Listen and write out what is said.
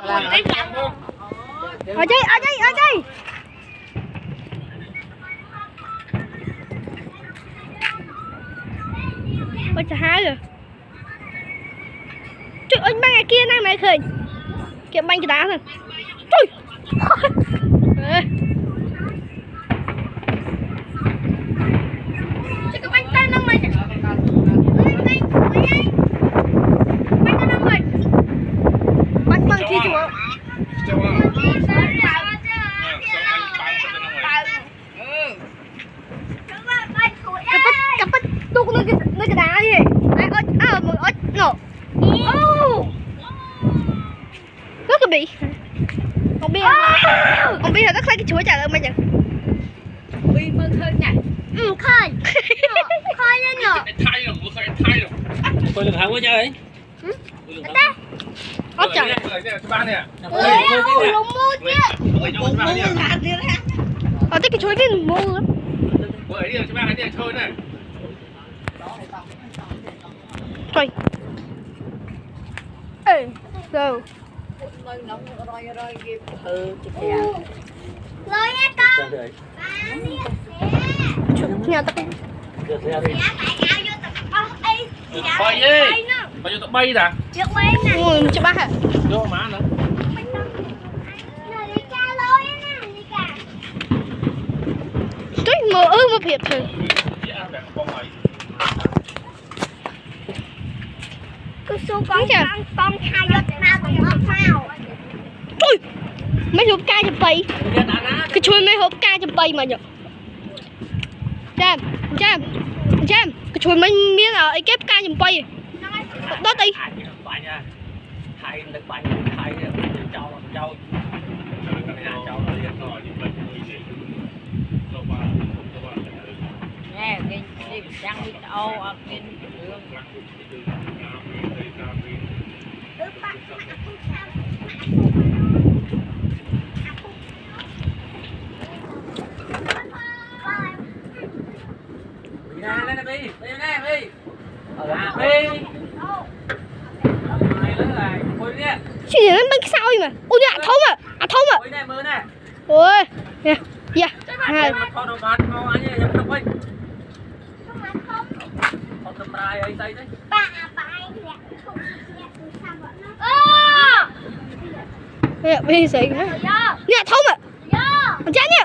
Ở đây, ở đây, ở đây. Ôi trời hai rồi. Trời ơi, băng ngày kia năng này khơi. Kìa băng cái đá rồi. Trời. Chứ cái băng tay năng này. Băng băng kia chú ạ. Cặp bách tu con nơi cái đá gì một ớt nổ rất là bị không biết là rất là cái chuối trả lời mày nhỉ bị mơ khơi nhỉ khơi khơi lên nổ tôi được hàng quá chơi ớt trời lùng mua chứ cái chuối cái mua lắm trời ê đâu rồi nha con nhà tao bay đi bao nhiêu tao bay nè cho ba hả vô má nữa trời mơ mơ phiệt thôi cứ su con hai giọt nào còn ớt nào trời mấy hộp ca chụp bay cái chuối mấy hộp ca chụp bay mà nhở Jam cái chuối mấy miếng ở ấy kép ca chụp bay đó đi hai được bảy hai châu nè đi răng đi ô đi chuyện gì nó bánh sao vậy mà ôi à thông à ôi nè dạ hai bây giờ nè thông à chán nhỉ